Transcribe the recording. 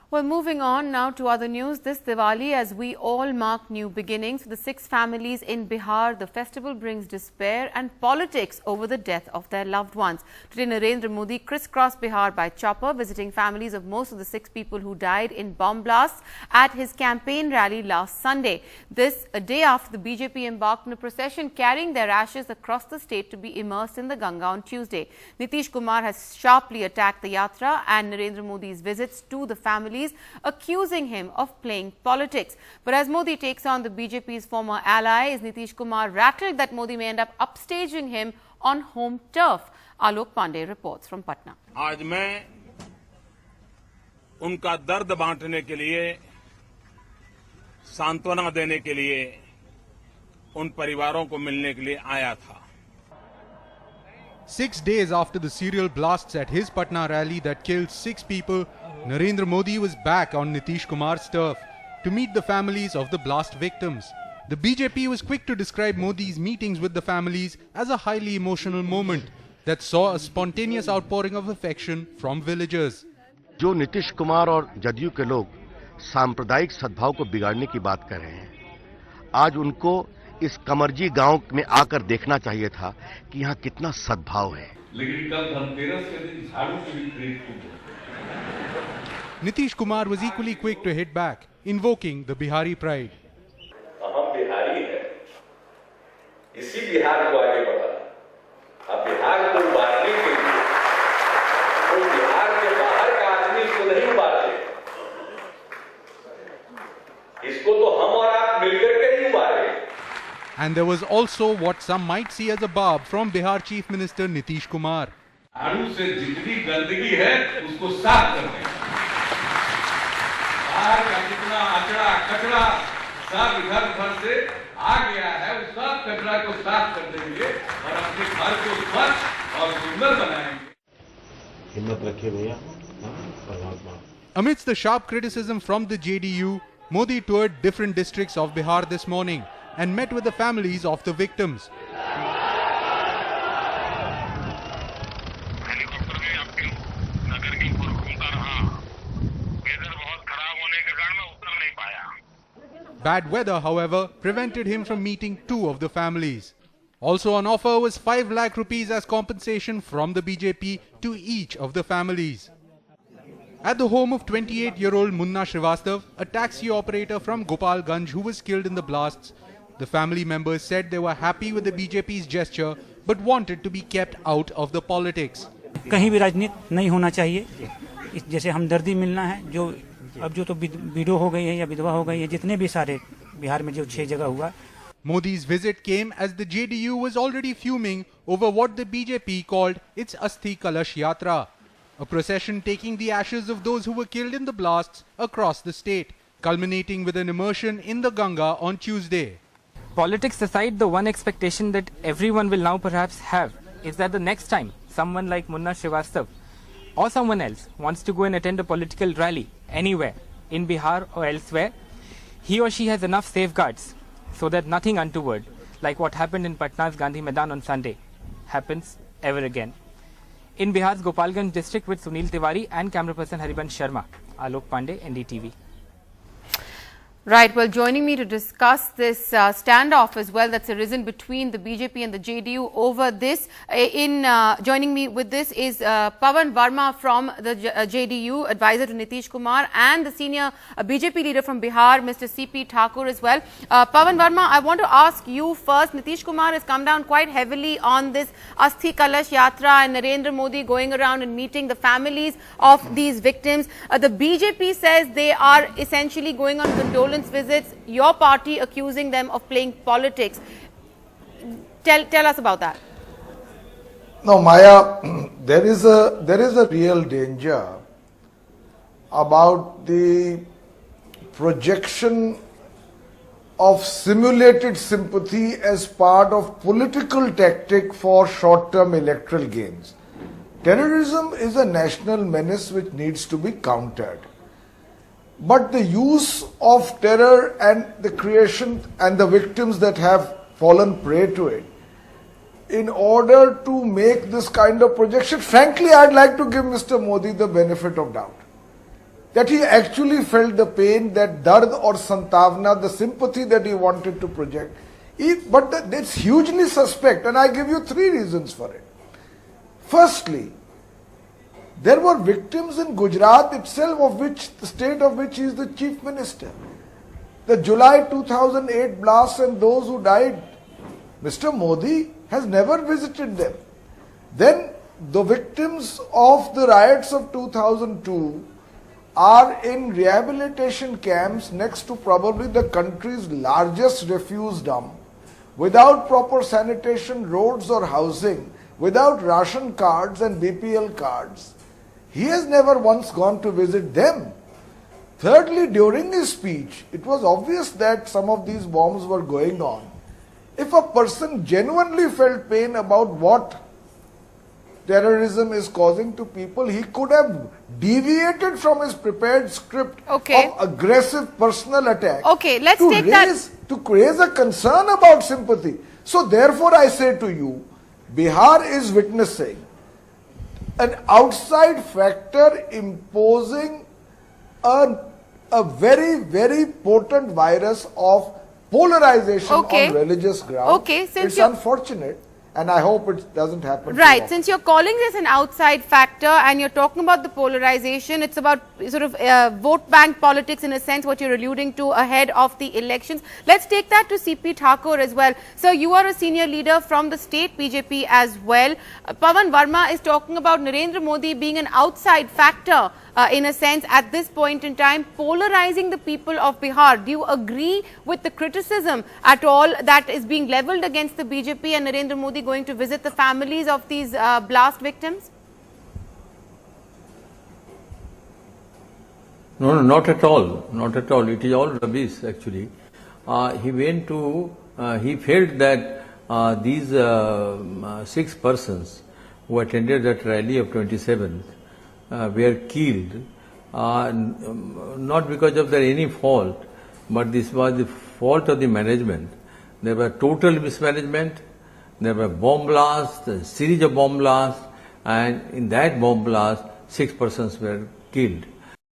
Well, moving on now to other news. This Diwali, as we all mark new beginnings for the 6 families in Bihar, the festival brings despair and politics over the death of their loved ones. Today, Narendra Modi crisscrossed Bihar by chopper, visiting families of most of the 6 people who died in bomb blasts at his campaign rally last Sunday. This a day after the BJP embarked on a procession carrying their ashes across the state to be immersed in the Ganga on Tuesday. Nitish Kumar has sharply attacked the yatra and Narendra Modi's visits to the families, accusing him of playing politics. But as Modi takes on the BJP's former allies, Nitish Kumar rattled that Modi may end up upstaging him on home turf. Alok Pandey reports from Patna. आज मैं उनका दर्द बांटने के लिए, सांत्वना देने के लिए, उन परिवारों को मिलने के लिए आया था. 6 days after the serial blasts at his Patna rally that killed 6 people, Narendra Modi was back on Nitish Kumar's turf to meet the families of the blast victims. The BJP was quick to describe Modi's meetings with the families as a highly emotional moment that saw a spontaneous outpouring of affection from villagers. जो नीतीश कुमार और जदयू के लोग सांप्रदायिक सद्भाव को बिगाड़ने की बात कर रहे हैं, आज उनको इस कमरजी गांव में आकर देखना चाहिए था कि यहाँ कितना सद्भाव है. लेकिन कल धनतेरस के दिन झाड़ू की भी खरीद की. Nitish Kumar was equally quick to hit back, invoking the Bihari pride. हम बिहारी हैं, इसी बिहार को आगे बढ़ाना. अब बिहार को उबारने के लिए कोई बिहार के बाहर का आदमी इसको नहीं उबारते. इसको तो हम और आप मिलकर के ही उबारे. And there was also what some might see as a barb from Bihar Chief Minister Nitish Kumar. झाड़ू से जितनी गंदगी है उसको साफ कर दें. बाहर का जितना अचड़ा कचड़ा सब इधर उधर से आ गया है, उस सब कचरा को साफ कर देंगे और अपने घर को स्वच्छ और सुंदर बनाएंगे. हिम्मत रखिए भैया. Amidst the sharp criticism from the JDU, Modi toured different districts of Bihar this morning and met with the families of the victims. Bad weather, however, prevented him from meeting 2 of the families. Also on offer was 5 lakh rupees as compensation from the BJP to each of the families. At the home of 28-year-old Munna Srivastav, a taxi operator from Gopalganj who was killed in the blasts, the family members said they were happy with the BJP's gesture but wanted to be kept out of the politics. कहीं भी राजनीति नहीं होना चाहिए. जैसे हमदर्दी मिलना है, जो अब जो तो विडो हो गई है या विधवा हो गई है, जितने भी सारे बिहार में जो 6 जगह हुआ. Modi's visit came as the JDU was already fuming over what the BJP called its Asthi Kalash Yatra, a procession taking the ashes of those who were killed in the blasts across the state, culminating with an immersion in the Ganga on Tuesday. Politics aside, the one expectation that everyone will now perhaps have is that the next time someone like Munna Srivastav or someone else wants to go and attend a political rally anywhere in Bihar or elsewhere, he or she has enough safeguards so that nothing untoward, like what happened in Patna's Gandhi Maidan on Sunday, happens ever again. In Bihar's Gopalganj district with Sunil Tiwari and camera person Haribansh Sharma, Alok Pandey, NDTV. Right. Well, joining me to discuss this standoff as well that's arisen between the BJP and the JDU over this, joining me with this is Pawan Verma from the JDU, advisor to Nitish Kumar, and the senior BJP leader from Bihar, Mr. C.P. Thakur as well. Pawan Verma, I want to ask you first. Nitish Kumar has come down quite heavily on this Asthi Kalash Yatra and Narendra Modi going around and meeting the families of these victims. The BJP says they are essentially going on condolence visits, your party accusing them of playing politics. Tell us about that. No, Maya, there is a real danger about the projection of simulated sympathy as part of political tactic for short-term electoral gains. Terrorism is a national menace which needs to be countered. But the use of terror and the creation and the victims that have fallen prey to it, in order to make this kind of projection, frankly, I'd like to give Mr. Modi the benefit of doubt. that he actually felt the pain, that dard or santavna, the sympathy that he wanted to project. But that's hugely suspect, and I give you 3 reasons for it. Firstly, there were victims in Gujarat itself, of which the state of which he is the chief minister. The July 2008 blasts and those who died, Mr. Modi has never visited them. Then the victims of the riots of 2002 are in rehabilitation camps next to probably the country's largest refuse dump, without proper sanitation, roads or housing, without ration cards and BPL cards. He has never once gone to visit them. Thirdly, during his speech, it was obvious that some of these bombs were going on. If a person genuinely felt pain about what terrorism is causing to people, he could have deviated from his prepared script of aggressive personal attack to raise a concern about sympathy. So therefore I say to you, Bihar is witnessing an outside factor imposing a very, very potent virus of polarization on religious grounds. It's unfortunate, and I hope it doesn't happen. Right. Since you're calling this an outside factor and you're talking about the polarization, it's about sort of vote bank politics in a sense, what you're alluding to ahead of the elections. Let's take that to CP Thakur as well. So you are a senior leader from the state BJP as well. Pawan Verma is talking about Narendra Modi being an outside factor in a sense at this point in time, polarizing the people of Bihar. Do you agree with the criticism at all that is being levelled against the BJP and Narendra Modi going to visit the families of these blast victims? No, not at all. Not at all. It is all rubbish, actually. He went to, he felt that these 6 persons who attended that rally of 27th were killed, not because of their any fault, but this was the fault of the management. There were total mismanagement, there were bomb blasts, a series of bomb blasts, and in that bomb blast, 6 persons were killed.